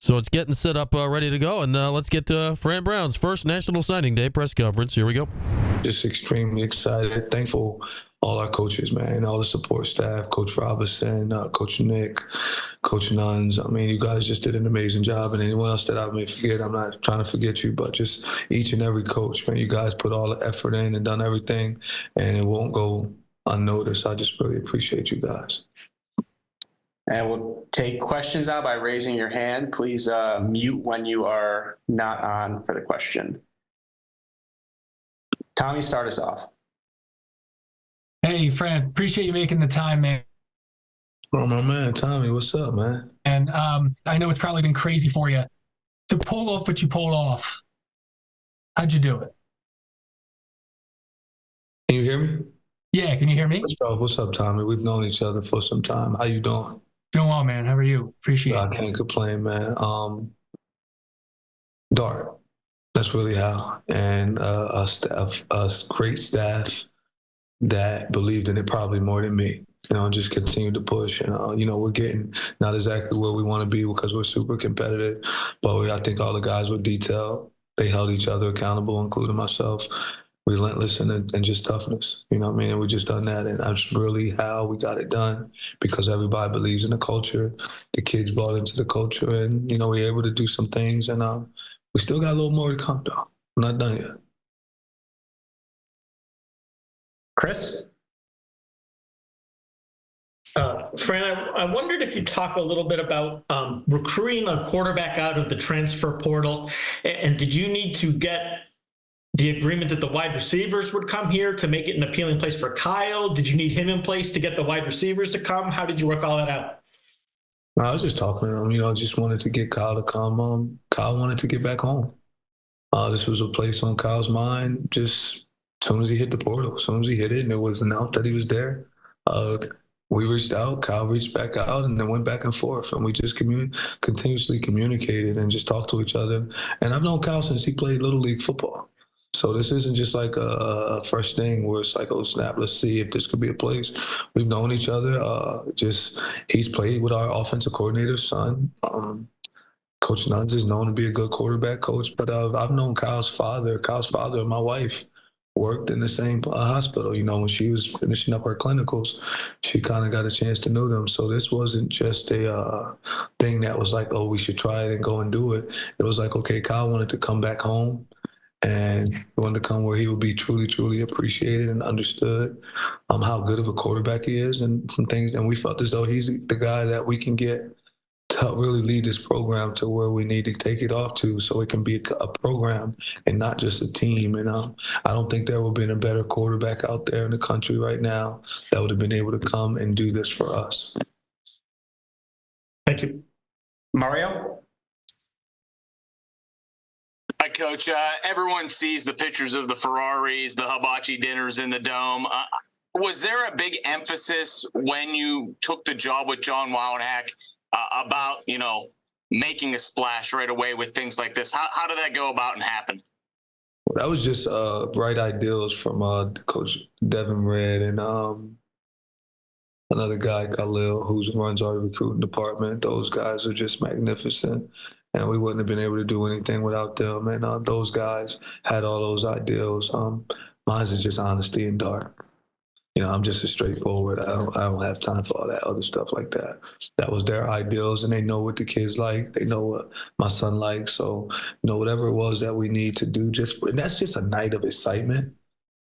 So it's getting set up, ready to go, and let's get to Fran Brown's first National Signing Day press conference. Here we go. Just extremely excited, thankful, all our coaches, man, all the support staff, Coach Robinson, Coach Nick, Coach Nuns. I mean, you guys just did an amazing job, and anyone else that I may forget, I'm not trying to forget you, but just each and every coach, man, you guys put all the effort in and done everything, and it won't go unnoticed. I just really appreciate you guys. And we'll take questions out by raising your hand. Please mute when you are not on for the question. Tommy, start us off. Hey, Fran, appreciate you making the time, man. Oh, my man, Tommy, what's up, man? And I know it's probably been crazy for you to pull off what you pulled off. How'd you do it? Can you hear me? Yeah, can you hear me? What's up, Tommy? We've known each other for some time. How you doing? Doing well, man. How are you? Appreciate it. I can't complain, man. Dart. That's really how. And a great staff that believed in it probably more than me. And just continue to push. And, we're getting not exactly where we want to be because we're super competitive. But I think all the guys were detailed. They held each other accountable, including myself. Relentless and just toughness. You know what I mean? And we just done that. And that's really how we got it done because everybody believes in the culture. The kids bought into the culture and, we were able to do some things. And we still got a little more to come, though. I'm not done yet. Chris? Fran, I wondered if you'd talk a little bit about recruiting a quarterback out of the transfer portal. And did you need to get the agreement that the wide receivers would come here to make it an appealing place for Kyle? Did you need him in place to get the wide receivers to come? How did you work all that out? I was just talking to him, just wanted to get Kyle to come. Kyle wanted to get back home. This was a place on Kyle's mind just as soon as he hit the portal, as soon as he hit it and it was announced that he was there. We reached out, Kyle reached back out, and then went back and forth. And we just continuously communicated and just talked to each other. And I've known Kyle since he played Little League football. So this isn't just like a fresh thing where it's like, oh, snap, let's see if this could be a place. We've known each other. He's played with our offensive coordinator's son. Coach Nuns is known to be a good quarterback coach, but I've known Kyle's father. Kyle's father and my wife worked in the same hospital. When she was finishing up her clinicals, she kind of got a chance to know them. So this wasn't just a thing that was like, oh, we should try it and go and do it. It was like, okay, Kyle wanted to come back home. And he wanted to come where he would be truly, truly appreciated and understood how good of a quarterback he is and some things. And we felt as though he's the guy that we can get to help really lead this program to where we need to take it off to so it can be a program and not just a team. And I don't think there would have been a better quarterback out there in the country right now that would have been able to come and do this for us. Thank you. Mario? Hi, Coach. Everyone sees the pictures of the Ferraris, the hibachi dinners in the Dome. Was there a big emphasis when you took the job with John Wildhack about, making a splash right away with things like this? How did that go about and happen? Well, that was just bright ideals from Coach Devin Red and another guy, Khalil, who runs our recruiting department. Those guys are just magnificent. And we wouldn't have been able to do anything without them. And those guys had all those ideals. Mine's is just honesty and dark. I'm just as straightforward. I don't have time for all that other stuff like that. That was their ideals, and they know what the kids like. They know what my son likes. So, whatever it was that we need to do, and that's just a night of excitement.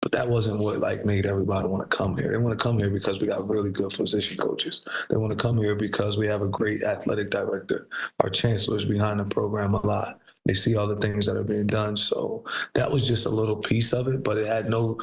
But that wasn't what made everybody want to come here. They want to come here because we got really good position coaches. They want to come here because we have a great athletic director. Our chancellor's behind the program a lot. They see all the things that are being done. So that was just a little piece of it, but it had no,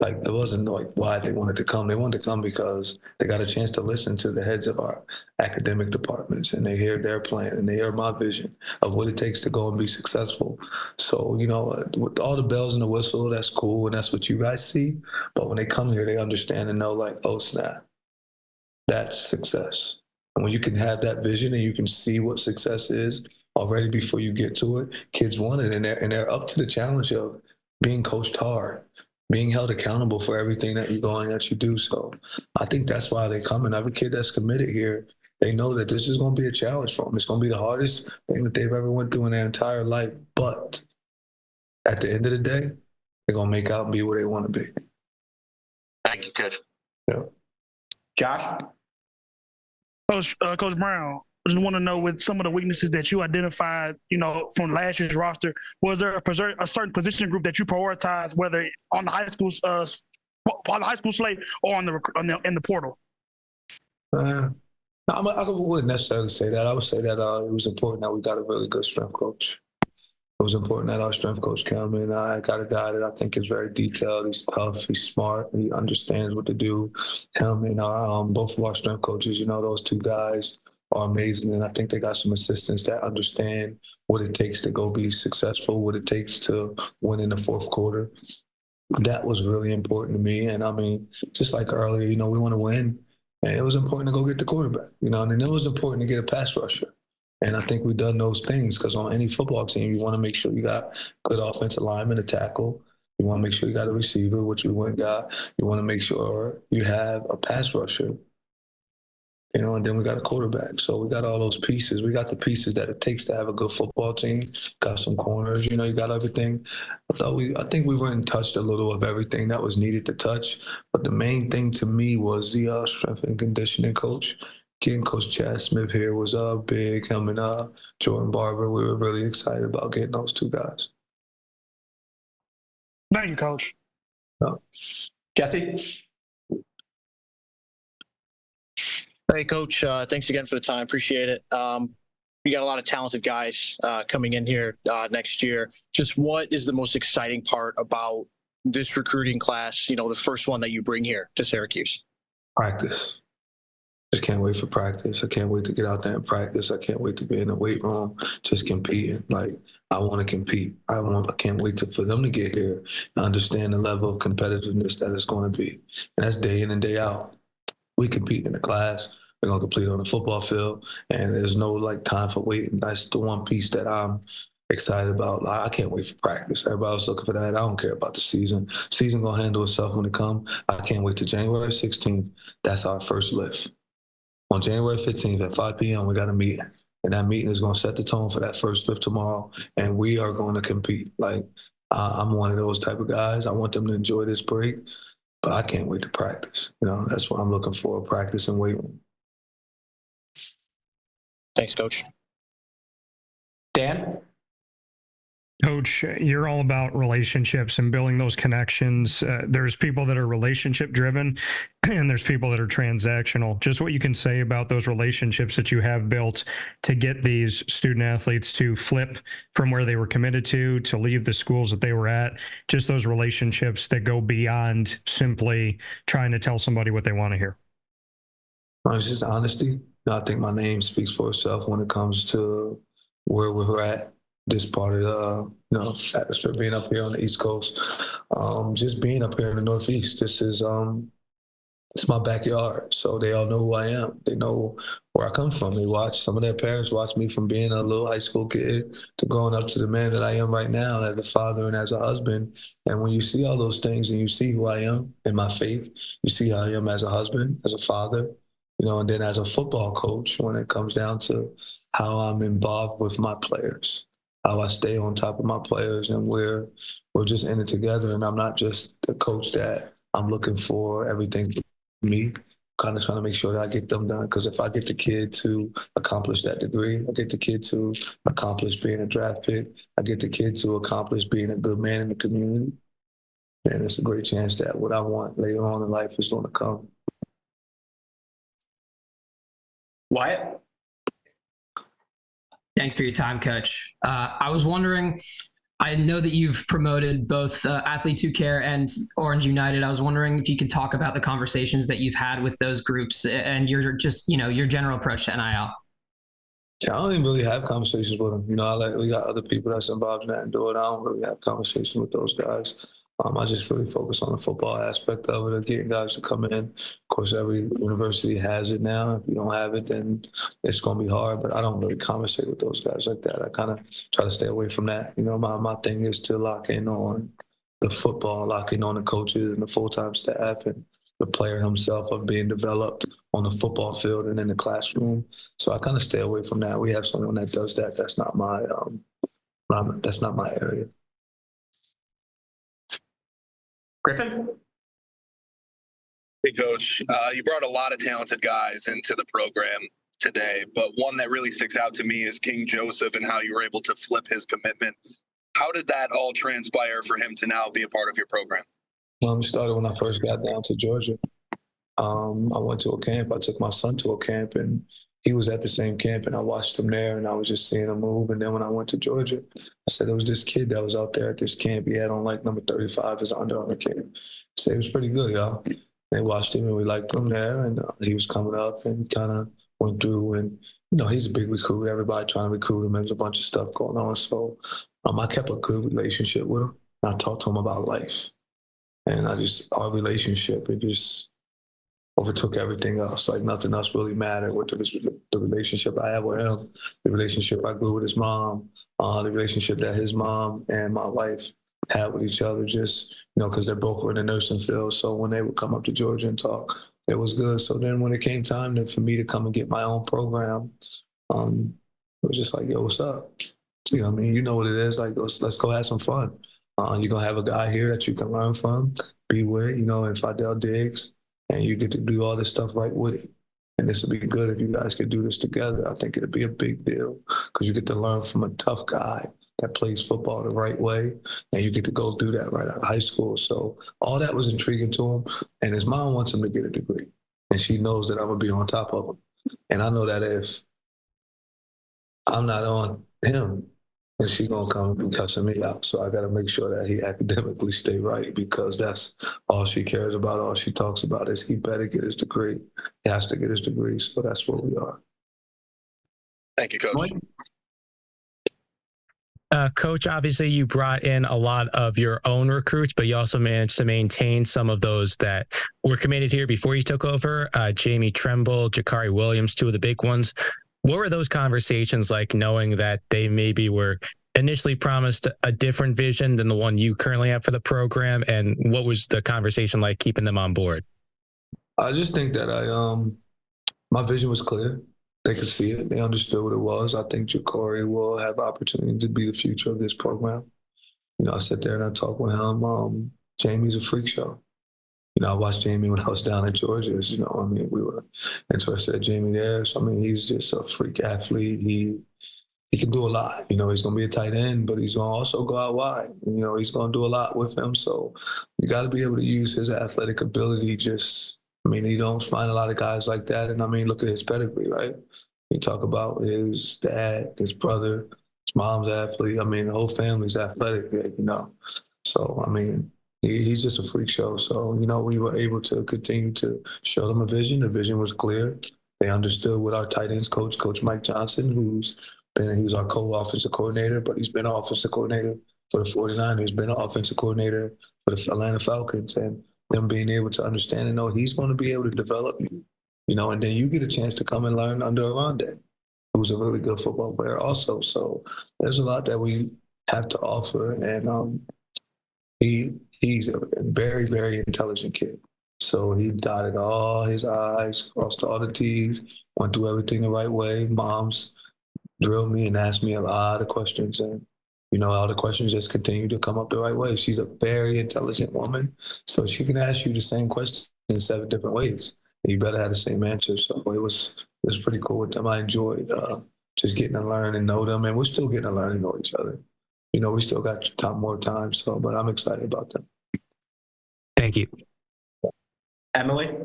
it wasn't why they wanted to come. They wanted to come because they got a chance to listen to the heads of our academic departments, and they hear their plan and they hear my vision of what it takes to go and be successful. So, with all the bells and the whistle, that's cool, and that's what you guys see. But when they come here, they understand and know, oh, snap, that's success. And when you can have that vision and you can see what success is already before you get to it, kids want it, and they're up to the challenge of being coached hard, being held accountable for everything that you do. So I think that's why they come. And every kid that's committed here they know that this is going to be a challenge for them. It's going to be the hardest thing that they've ever went through in their entire life. But at the end of the day, they're going to make out and be where they want to be. Thank you, Coach. Yeah. Josh? Coach Brown, I just want to know, with some of the weaknesses that you identified, from last year's roster, was there a certain position group that you prioritized, whether on the high school slate or in the portal? I wouldn't necessarily say that. I would say that it was important that we got a really good strength coach. It was important that our strength coach came in. I got a guy that I think is very detailed. He's tough. He's smart. He understands what to do. Him and both of our strength coaches, those two guys are amazing. And I think they got some assistants that understand what it takes to go be successful, what it takes to win in the fourth quarter. That was really important to me. And I mean, just like earlier, we want to win. And it was important to go get the quarterback, and then it was important to get a pass rusher. And I think we've done those things, because on any football team, you want to make sure you got good offensive lineman, a tackle. You want to make sure you got a receiver, which we went and got. You want to make sure you have a pass rusher, and then we got a quarterback. So we got all those pieces. We got the pieces that it takes to have a good football team. Got some corners, you got everything. I think we went and touched a little of everything that was needed to touch. But the main thing to me was the strength and conditioning coach. Getting Coach Chad Smith here was big. Him and Jordan Barber, we were really excited about getting those two guys. Thank you, Coach. Jesse? Hey, Coach. Thanks again for the time. Appreciate it. We got a lot of talented guys coming in here next year. Just what is the most exciting part about this recruiting class, the first one that you bring here to Syracuse? Practice. Just can't wait for practice. I can't wait to get out there and practice. I can't wait to be in the weight room just competing. Like, I want to compete. I can't wait for them to get here and understand the level of competitiveness that it's going to be. And that's day in and day out. We compete in the class. We're going to compete on the football field. And there's no time for waiting. That's the one piece that I'm excited about. I can't wait for practice. Everybody's looking for that. I don't care about the season. Season going to handle itself when it comes. I can't wait till January 16th. That's our first lift. On January 15th at 5 p.m., we got a meeting. And that meeting is going to set the tone for that first lift tomorrow. And we are going to compete. I'm one of those type of guys. I want them to enjoy this break. But I can't wait to practice. That's what I'm looking for, practice and weight room. Thanks, Coach. Dan? Coach, you're all about relationships and building those connections. There's people that are relationship driven and there's people that are transactional. Just what you can say about those relationships that you have built to get these student athletes to flip from where they were committed to leave the schools that they were at. Just those relationships that go beyond simply trying to tell somebody what they want to hear. It's just honesty. I think my name speaks for itself when it comes to where we're at. This part of the atmosphere, being up here on the East Coast, just being up here in the Northeast. This is it's my backyard, so they all know who I am. They know where I come from. They watch. Some of their parents watch me from being a little high school kid to growing up to the man that I am right now as a father and as a husband. And when you see all those things and you see who I am in my faith, you see how I am as a husband, as a father, and then as a football coach, when it comes down to how I'm involved with my players, how I stay on top of my players, and we're just in it together. And I'm not just the coach that I'm looking for everything for me, kind of trying to make sure that I get them done. Because if I get the kid to accomplish that degree, I get the kid to accomplish being a draft pick, I get the kid to accomplish being a good man in the community, then it's a great chance that what I want later on in life is going to come. Wyatt? Thanks for your time, Coach. I was wondering, I know that you've promoted both Athletes Who Care and Orange United. I was wondering if you could talk about the conversations that you've had with those groups and your general approach to NIL. I don't even really have conversations with them. We got other people that's involved in that and do it. I don't really have conversations with those guys. I just really focus on the football aspect of it, of getting guys to come in. Of course, every university has it now. If you don't have it, then it's going to be hard. But I don't really conversate with those guys like that. I kind of try to stay away from that. My thing is to lock in on the football, lock in on the coaches and the full-time staff, and the player himself of being developed on the football field and in the classroom. So I kind of stay away from that. We have someone that does that. That's not my area. Griffin? Hey, Coach. You brought a lot of talented guys into the program today, but one that really sticks out to me is King Joseph and how you were able to flip his commitment. How did that all transpire for him to now be a part of your program? Well, it started when I first got down to Georgia. I went to a camp. I took my son to a camp, and he was at the same camp, and I watched him there, and I was just seeing him move. And then when I went to Georgia, I said, there was this kid that was out there at this camp. He had on like number 35 as an Under Armour kid. I said, he was pretty good, y'all. They watched him, and we liked him there, and he was coming up and kind of went through. And, you know, he's a big recruiter. Everybody trying to recruit him. There's a bunch of stuff going on. So I kept a good relationship with him. I talked to him about life. And our relationship, it just overtook everything else. Like nothing else really mattered. With the relationship I had with him, the relationship I grew with his mom, the relationship that his mom and my wife had with each other, just, you know, because they're both were in the nursing field. So when they would come up to Georgia and talk, it was good. So then when it came time for me to come and get my own program, it was just like, yo, what's up? You know what I mean? You know what it is. Like, let's go have some fun. You're going to have a guy here that you can learn from, be with, you know, and Fidel Diggs, and you get to do all this stuff right with it. And this would be good if you guys could do this together. I think it'd be a big deal because you get to learn from a tough guy that plays football the right way, and you get to go through that right out of high school. So all that was intriguing to him, and his mom wants him to get a degree, and she knows that I'm going to be on top of him. And I know that if I'm not on him, and she gonna come and be cussing me out. So I gotta make sure that he academically stay right because that's all she cares about, all she talks about is he better get his degree. He has to get his degree. So that's where we are. Thank you, Coach. Coach, obviously you brought in a lot of your own recruits, but you also managed to maintain some of those that were committed here before you took over. Jamie Tremble, Jakari Williams, two of the big ones. What were those conversations like, knowing that they maybe were initially promised a different vision than the one you currently have for the program? And what was the conversation like keeping them on board? I just think that my vision was clear. They could see it. They understood what it was. I think Jakari will have opportunity to be the future of this program. You know, I sit there and I talk with him. Jamie's a freak show. You know, I watched Jamie when I was down in Georgia. You know, I mean, we were interested in Jamie there. So, I mean, he's just a freak athlete. He can do a lot. You know, he's going to be a tight end, but he's going to also go out wide. You know, he's going to do a lot with him. So you got to be able to use his athletic ability. I mean, you don't find a lot of guys like that. And I mean, look at his pedigree, right? You talk about his dad, his brother, his mom's athlete. I mean, the whole family's athletic, you know. So, I mean, he's just a freak show. So, you know, we were able to continue to show them a vision. The vision was clear. They understood what our tight ends coach, Coach Mike Johnson, he was our co-offensive coordinator, but he's been an offensive coordinator for the 49ers, been an offensive coordinator for the Atlanta Falcons, and them being able to understand and know he's going to be able to develop you, you know, and then you get a chance to come and learn under Arondé, who's a really good football player also. So there's a lot that we have to offer, and he's a very, very intelligent kid. So he dotted all his I's, crossed all the T's, went through everything the right way. Mom's drilled me and asked me a lot of questions, and you know, all the questions just continue to come up the right way. She's a very intelligent woman, so she can ask you the same question in 7 different ways, and you better have the same answer. So it was pretty cool with them. I enjoyed just getting to learn and know them, and we're still getting to learn and know each other. You know, we still got more time, so but I'm excited about them. Thank you. Emily?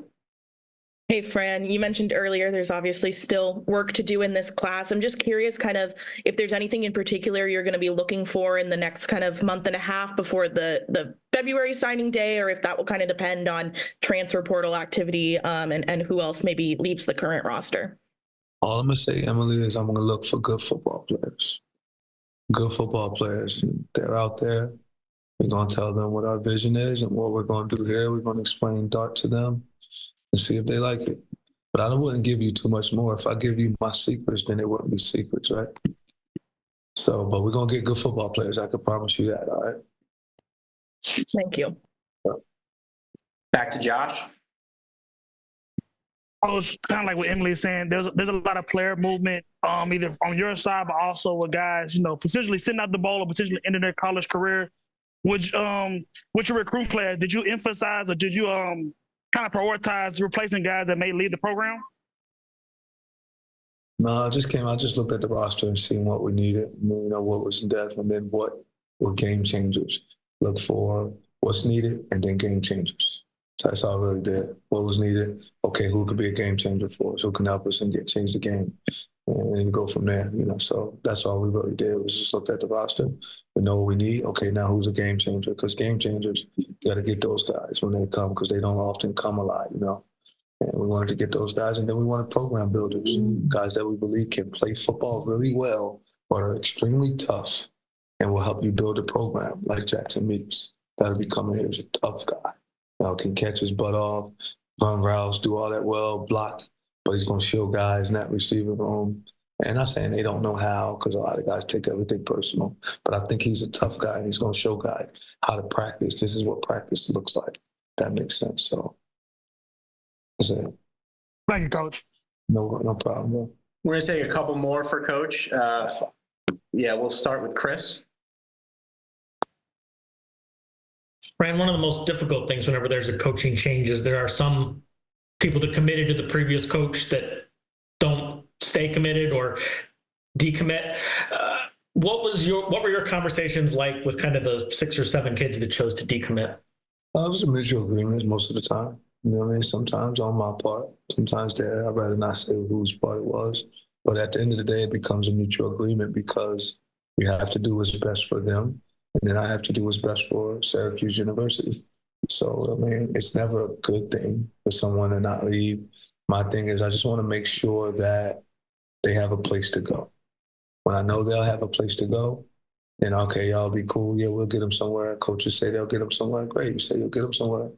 Hey, Fran, you mentioned earlier there's obviously still work to do in this class. I'm just curious kind of if there's anything in particular you're going to be looking for in the next kind of month and a half before the February signing day, or if that will kind of depend on transfer portal activity and who else maybe leaves the current roster. All I'm going to say, Emily, is I'm going to look for good football players. Good football players. They're out there. We're going to tell them what our vision is and what we're going to do here. We're going to explain Dart to them and see if they like it. But I wouldn't give you too much more. If I give you my secrets, then it wouldn't be secrets, right? So, but we're going to get good football players. I can promise you that, all right? Thank you. Back to Josh. I was kind of like what Emily is saying. There's a lot of player movement, either on your side, but also with guys, potentially sitting out the bowl or potentially ending their college career. With your recruit class, did you emphasize or did you kind of prioritize replacing guys that may leave the program? No, I just looked at the roster and seen what we needed, what was in depth, and then what were game changers. Look for what's needed and then game changers. So that's all I really did. What was needed, okay, who could be a game changer for us? Who can help us and change the game? And then go from there, So that's all we really did was just look at the roster. We know what we need. Okay, now who's a game changer? Because game changers, you got to get those guys when they come because they don't often come a lot, And we wanted to get those guys, and then we wanted program builders, guys that we believe can play football really well, but are extremely tough, and will help you build a program like Jackson Meeks. That'll be coming here as a tough guy. Can catch his butt off, run routes, do all that well, block, but he's going to show guys in that receiver room. And not saying they don't know how, because a lot of guys take everything personal, but I think he's a tough guy, and he's going to show guys how to practice. This is what practice looks like. That makes sense. So. Thank you, Coach. No problem. Bro. We're going to take a couple more for Coach. We'll start with Chris. Fran, one of the most difficult things whenever there's a coaching change is there are some people that committed to the previous coach that don't stay committed or decommit. What were your conversations like with kind of the 6 or 7 kids that chose to decommit? It was a mutual agreement most of the time. You know what I mean? Sometimes on my part, sometimes there. I'd rather not say whose part it was. But at the end of the day, it becomes a mutual agreement because we have to do what's best for them. And then I have to do what's best for Syracuse University. So, I mean, it's never a good thing for someone to not leave. My thing is I just want to make sure that they have a place to go. When I know they'll have a place to go, then, okay, y'all be cool. Yeah, we'll get them somewhere. Coaches say they'll get them somewhere. Great. You say you'll get them somewhere.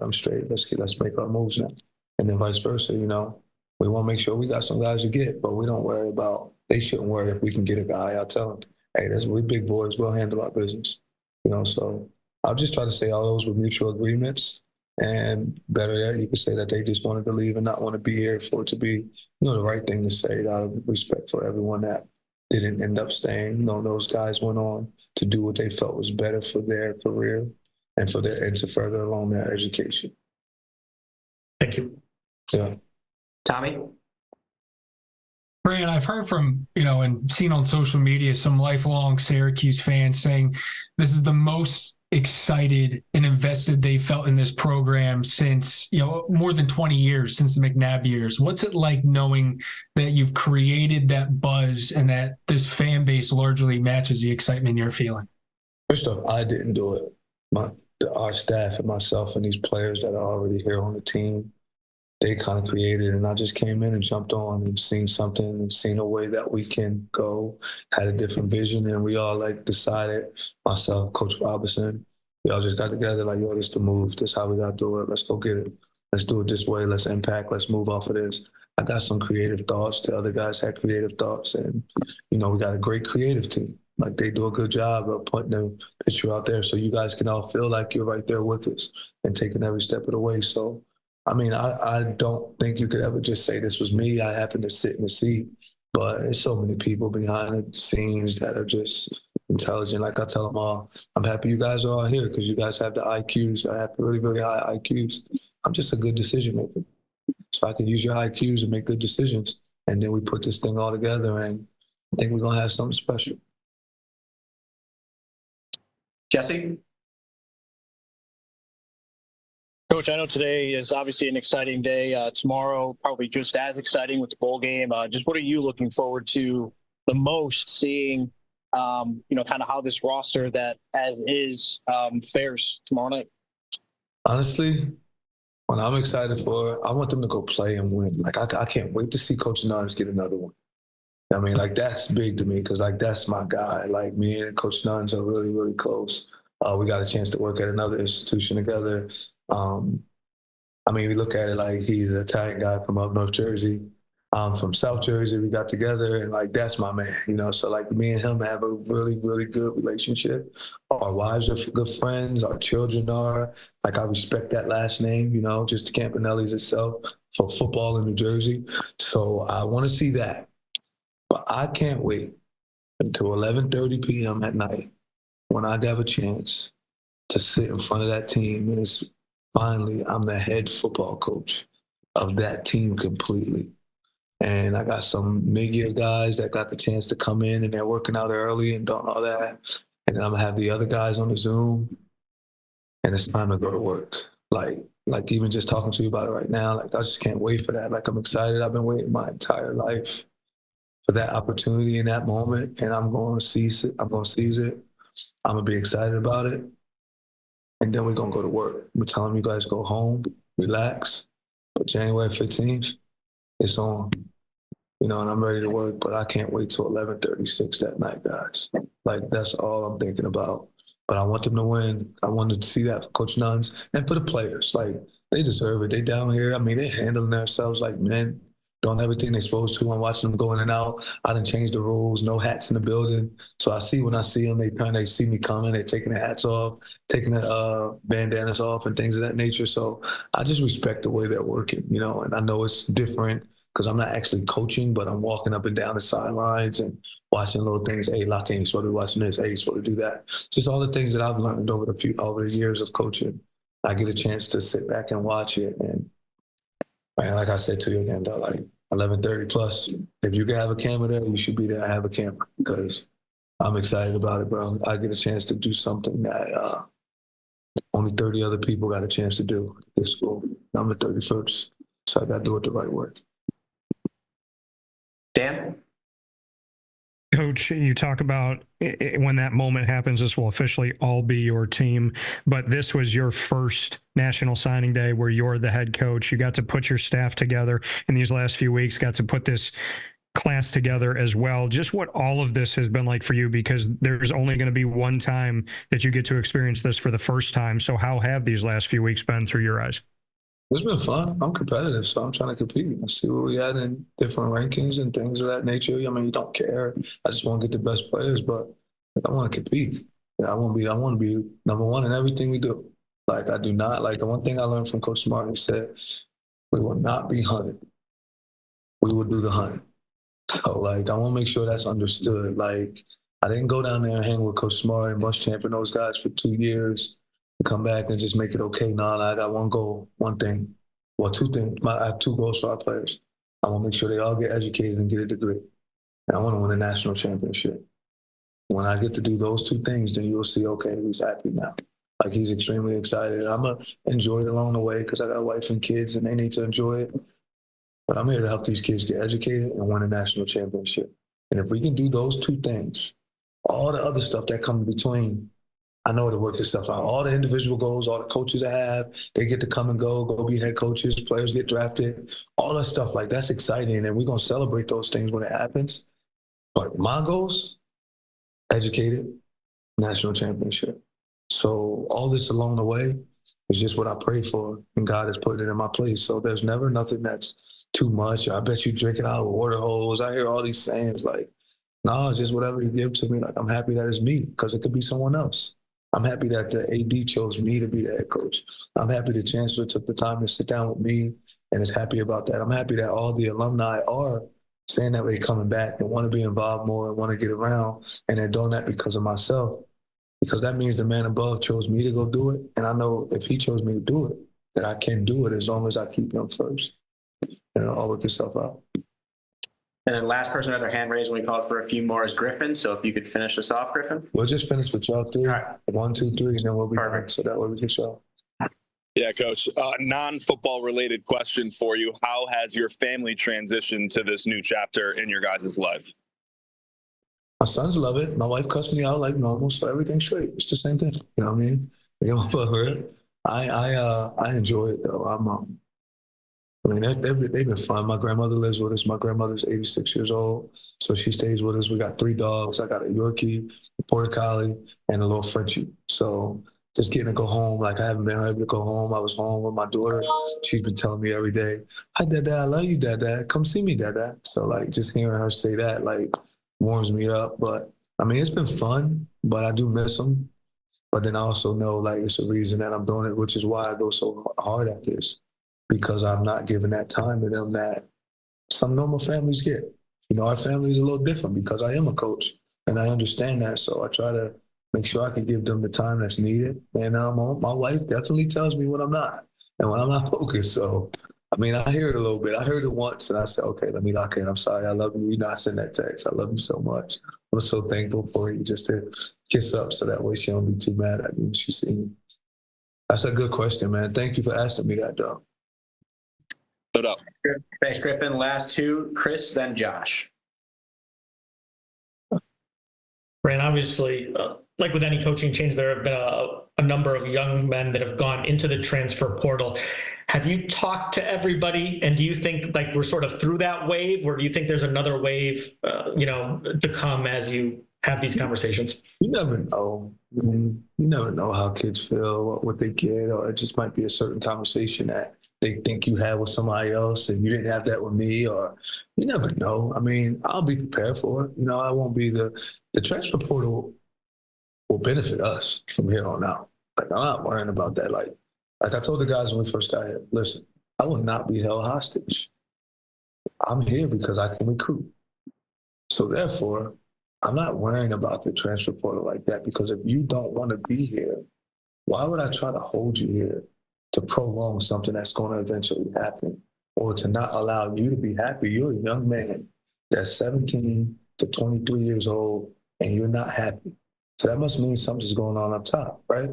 I'm straight. Let's make our moves now. And then vice versa, we want to make sure we got some guys to get, but we don't worry about, they shouldn't worry if we can get a guy. I'll tell them, hey, we big boys, we'll handle our business. So I'll just try to say all those were mutual agreements. And better yet, you could say that they just wanted to leave and not want to be here for it to be, the right thing to say out of respect for everyone that didn't end up staying. Those guys went on to do what they felt was better for their career and to further along their education. Thank you. Yeah. Tommy? Fran, I've heard from, and seen on social media some lifelong Syracuse fans saying this is the most excited and invested they felt in this program since, more than 20 years, since the McNabb years. What's it like knowing that you've created that buzz and that this fan base largely matches the excitement you're feeling? First off, I didn't do it. Our staff and myself and these players that are already here on the team, they kind of created, and I just came in and jumped on and seen something and seen a way that we can go, had a different vision, and we all decided, myself, Coach Robinson, we all just got together yo, this the move, this how we got to do it, let's go get it. Let's do it this way, let's impact, let's move off of this. I got some creative thoughts, the other guys had creative thoughts, and, we got a great creative team. They do a good job of putting the picture out there so you guys can all feel like you're right there with us and taking every step of the way. So, I mean, I don't think you could ever just say this was me. I happen to sit in the seat, but there's so many people behind the scenes that are just intelligent. Like I tell them all, I'm happy you guys are all here because you guys have the IQs. I have really, really high IQs. I'm just a good decision maker. So I can use your IQs and make good decisions. And then we put this thing all together and I think we're going to have something special. Jesse? Coach, I know today is obviously an exciting day. Tomorrow, probably just as exciting with the bowl game. Just what are you looking forward to the most, seeing, kind of how this roster that as is fares tomorrow night? Honestly, what I'm excited for, I want them to go play and win. I can't wait to see Coach Nuns get another one. I mean, that's big to me because, that's my guy. Me and Coach Nuns are really, really close. We got a chance to work at another institution together. I mean, we look at it he's an Italian guy from up North Jersey. I'm from South Jersey. We got together, and like that's my man, you know. So like me and him have a really, really good relationship. Our wives are good friends. Our children are. Like I respect that last name, you know, just the Campanellis itself for football in New Jersey. So I want to see that, but I can't wait until 11:30 p.m. at night when I have a chance to sit in front of that team, and it's finally I'm the head football coach of that team completely. And I got some mid-year guys that got the chance to come in and they're working out early and doing all that. And then I'm gonna have the other guys on the Zoom, and it's time to go to work. Like even just talking to you about it right now, like I just can't wait for that. Like I'm excited. I've been waiting my entire life for that opportunity in that moment, and I'm going to seize it. I'm going to seize it. I'm gonna be excited about it, and then we're gonna go to work. We're telling you guys go home, relax. But January 15th, it's on. You know, and I'm ready to work, but I can't wait till 11:36 that night, guys. Like that's all I'm thinking about. But I want them to win. I wanted to see that for Coach Nuns and for the players. Like they deserve it. They down here. I mean, they handling themselves like men, doing everything they're supposed to. I'm watching them go in and out. I done changed the rules. No hats in the building. So I see when I see them, they see me coming. They're taking their hats off, taking the bandanas off, and things of that nature. So I just respect the way they're working, you know. And I know it's different because I'm not actually coaching, but I'm walking up and down the sidelines and watching little things. Hey, Locke ain't supposed to be watching this. Hey, you're supposed to do that. Just all the things that I've learned over the years of coaching. I get a chance to sit back and watch it. And man, like I said to you again, though, like 11:30 plus, if you can have a camera there, you should be there. I have a camera because I'm excited about it, bro. I get a chance to do something that only 30 other people got a chance to do at this school. I'm the 31st, so I got to do it the right way. Dan? Coach, you talk about when that moment happens, this will officially all be your team. But this was your first national signing day where you're the head coach. You got to put your staff together in these last few weeks, got to put this class together as well. Just what all of this has been like for you, because there's only going to be one time that you get to experience this for the first time. So how have these last few weeks been through your eyes? It's been fun. I'm competitive, so I'm trying to compete and see where we at in different rankings and things of that nature. I mean, you don't care. I just want to get the best players, but I want to compete. Yeah, I want to be number one in everything we do. Like I do not like the one thing I learned from Coach Smart. He said, "We will not be hunted. We will do the hunting." So like I want to make sure that's understood. Like I didn't go down there and hang with Coach Smart and Muschamp and those guys for 2 years. Come back and just make it okay. No, I got one goal, one thing. Well, two things. I have two goals for our players. I want to make sure they all get educated and get a degree. And I want to win a national championship. When I get to do those two things, then you'll see, okay, he's happy now. Like he's extremely excited. I'm going to enjoy it along the way because I got a wife and kids and they need to enjoy it. But I'm here to help these kids get educated and win a national championship. And if we can do those two things, all the other stuff that comes between, I know to work itself out. All the individual goals, all the coaches I have, they get to come and go be head coaches, players get drafted, all that stuff. Like that's exciting. And we're going to celebrate those things when it happens. But my goals, educated, national championship. So all this along the way is just what I pray for. And God has put it in my place. So there's never nothing that's too much. I bet you drink it out of a water hose. I hear all these sayings like, no, it's just whatever you give to me. Like I'm happy that it's me because it could be someone else. I'm happy that the AD chose me to be the head coach. I'm happy the chancellor took the time to sit down with me and is happy about that. I'm happy that all the alumni are saying that they're coming back and want to be involved more and want to get around. And they're doing that because of myself, because that means the man above chose me to go do it. And I know if he chose me to do it, that I can do it as long as I keep him first. And it'll all work itself out. And then last person with their hand raised when we called for a few more is Griffin. So if you could finish us off, Griffin. We'll just finish with y'all three. All right. 1, 2, 3, and then we'll be Perfect. back. So that way we can show. Yeah, Coach. Non-football related question for you. How has your family transitioned to this new chapter in your guys' lives? My sons love it. My wife cussed me out like normal, so everything's straight. It's the same thing. You know what I mean? You know, I enjoy it though. I mean, they've been fun. My grandmother lives with us. My grandmother's 86 years old, so she stays with us. We got 3 dogs. I got a Yorkie, a Border Collie, and a little Frenchie. So just getting to go home. Like I haven't been able to go home. I was home with my daughter. She's been telling me every day, "Hi, Dad. I love you, Dad. Come see me, Dad." So like just hearing her say that like warms me up. But I mean, it's been fun, but I do miss them. But then I also know like it's a reason that I'm doing it, which is why I go so hard at this, because I'm not giving that time to them that some normal families get. You know, our family is a little different because I am a coach and I understand that. So I try to make sure I can give them the time that's needed. And my wife definitely tells me when I'm not and when I'm not focused. So, I mean, I hear it a little bit. I heard it once and I said, okay, let me lock in. I'm sorry. I love you. You not send that text. I love you so much. I'm so thankful for you just to kiss up so that way she don't be too mad at me when she see me. That's a good question, man. Thank you for asking me that, dog. Put up. Thanks, Griffin. Last two, Chris, then Josh. Fran, obviously, like with any coaching change, there have been a number of young men that have gone into the transfer portal. Have you talked to everybody? And do you think like we're sort of through that wave, or do you think there's another wave, to come as you have these conversations? You never know. I mean, you never know how kids feel, what they get, or it just might be a certain conversation that they think you had with somebody else and you didn't have that with me, or you never know. I mean, I'll be prepared for it. You know, I won't be the transfer portal will benefit us from here on out. Like, I'm not worrying about that. Like I told the guys when we first got here, listen, I will not be held hostage. I'm here because I can recruit. So therefore, I'm not worrying about the transfer portal like that, because if you don't want to be here, why would I try to hold you here to prolong something that's going to eventually happen, or to not allow you to be happy? You're a young man that's 17 to 23 years old and you're not happy. So that must mean something's going on up top, right?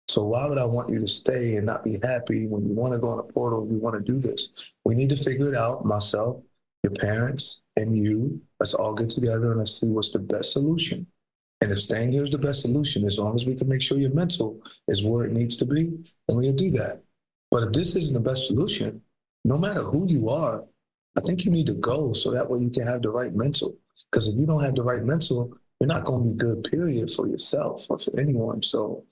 So why would I want you to stay and not be happy when you want to go on a portal, you want to do this? We need to figure it out, myself, your parents, and you. Let's all get together and let's see what's the best solution. And if staying here is the best solution, as long as we can make sure your mental is where it needs to be, then we'll do that. But if this isn't the best solution, no matter who you are, I think you need to go so that way you can have the right mental. Because if you don't have the right mental, you're not going to be good, period, for yourself or for anyone. So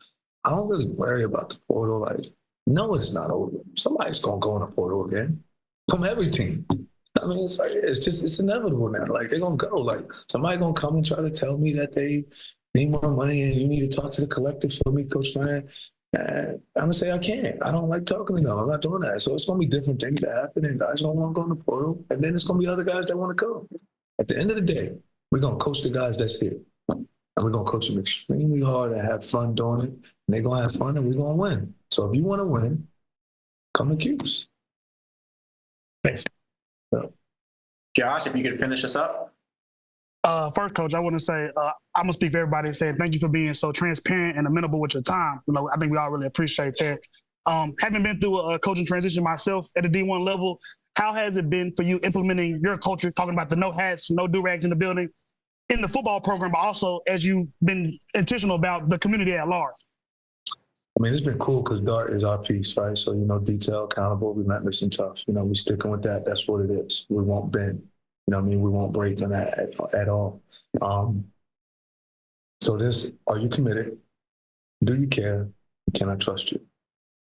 I don't really worry about the portal. Like, no, it's not over. Somebody's going to go in a portal again from every team. I mean, it's like, it's inevitable now. Like, they're going to go. Like, somebody going to come and try to tell me that they need more money and you need to talk to the collective for me, Coach Fran. I'm going to say I can't. I don't like talking to them. I'm not doing that. So it's going to be different things that happen, and guys going to want to go in the portal. And then it's going to be other guys that want to come. At the end of the day, we're going to coach the guys that's here. And we're going to coach them extremely hard and have fun doing it. And they're going to have fun and we're going to win. So if you want to win, come to Q's. Thanks. Josh, if you could finish us up. First, Coach, I want to say I'm gonna speak for everybody and say thank you for being so transparent and amenable with your time. You know, I think we all really appreciate that. Having been through a coaching transition myself at the D1 level, how has it been for you implementing your culture, talking about the no hats, no do-rags in the building, in the football program, but also as you've been intentional about the community at large? I mean, it's been cool because Dart is our piece, right? So, you know, detail, accountable, relentless, and tough. You know, we sticking with that. That's what it is. We won't bend. You know what I mean? We won't break on that at all. So are you committed? Do you care? Can I trust you?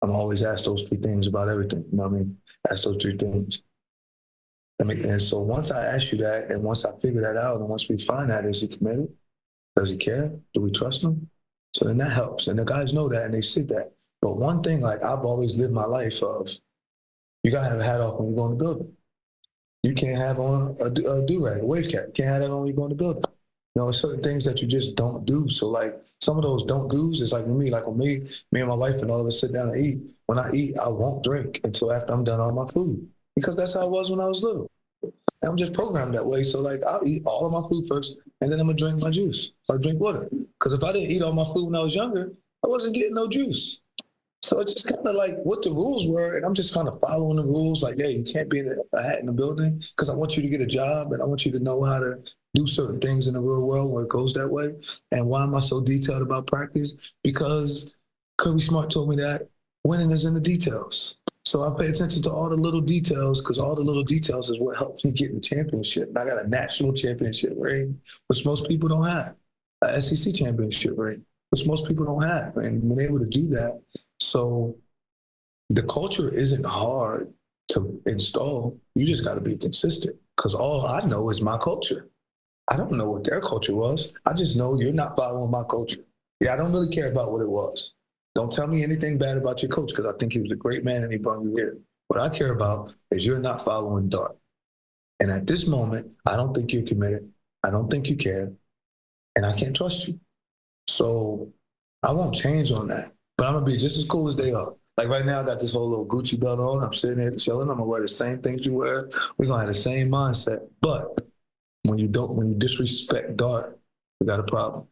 I'm always asked those three things about everything. You know what I mean? Ask those three things. I mean, and so once I ask you that, and once I figure that out, and once we find that, is he committed? Does he care? Do we trust him? So then that helps. And the guys know that and they see that. But one thing, like I've always lived my life of, you got to have a hat off when you go in the building. You can't have on a do-rag, a wave cap. You can't have that on when you go in the building. You know, there's certain things that you just don't do. So like some of those don't do's is like me and my wife and all of us sit down and eat. When I eat, I won't drink until after I'm done all my food, because that's how it was when I was little. And I'm just programmed that way. So like I'll eat all of my food first and then I'm gonna drink my juice or drink water. Because if I didn't eat all my food when I was younger, I wasn't getting no juice. So it's just kind of like what the rules were, and I'm just kind of following the rules. Like, hey, you can't be in a hat in the building because I want you to get a job and I want you to know how to do certain things in the real world where it goes that way. And why am I so detailed about practice? Because Kirby Smart told me that winning is in the details. So I pay attention to all the little details, because all the little details is what helps me get in the championship. And I got a national championship ring, which most people don't have, a SEC championship ring, which most people don't have, and been able to do that. So the culture isn't hard to install. You just got to be consistent, because all I know is my culture. I don't know what their culture was. I just know you're not following my culture. Yeah, I don't really care about what it was. Don't tell me anything bad about your coach, because I think he was a great man and he brought you here. What I care about is you're not following Dart. And at this moment, I don't think you're committed. I don't think you care. And I can't trust you. So I won't change on that. But I'm going to be just as cool as they are. Like right now, I got this whole little Gucci belt on. I'm sitting here chilling. I'm going to wear the same things you wear. We're going to have the same mindset. But when you disrespect Dart, we got a problem.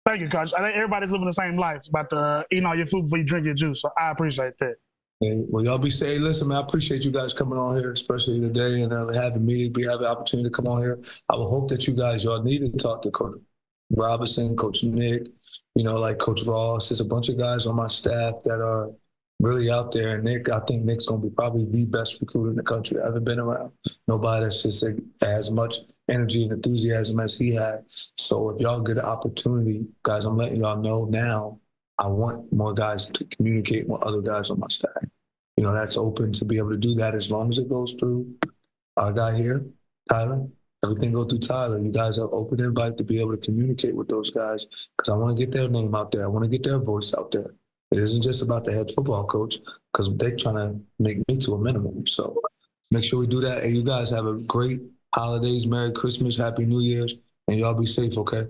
Thank you, Coach. I think everybody's living the same life, about eating all your food before you drink your juice. So I appreciate that. Hey, well, y'all be safe. Listen, man, I appreciate you guys coming on here, especially today, and having me. We have the opportunity to come on here. I will hope that y'all need to talk to Coach Robinson, Coach Nick, like Coach Ross. There's a bunch of guys on my staff that are really out there. And Nick, I think Nick's going to be probably the best recruiter in the country I've ever been around. Nobody that's just as much energy and enthusiasm as he had. So if y'all get an opportunity, guys, I'm letting y'all know now, I want more guys to communicate with other guys on my staff. That's open to be able to do that as long as it goes through our guy here, Tyler. Everything go through Tyler. You guys are open invite to be able to communicate with those guys, because I want to get their name out there. I want to get their voice out there. It isn't just about the head football coach, because they're trying to make me to a minimum. So make sure we do that. And you guys have a great holidays. Merry Christmas. Happy New Year's. And y'all be safe, okay?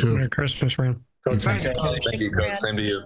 Merry Christmas, Fran. Coach, Thank you, Coach. Thank you, Coach. Same to you.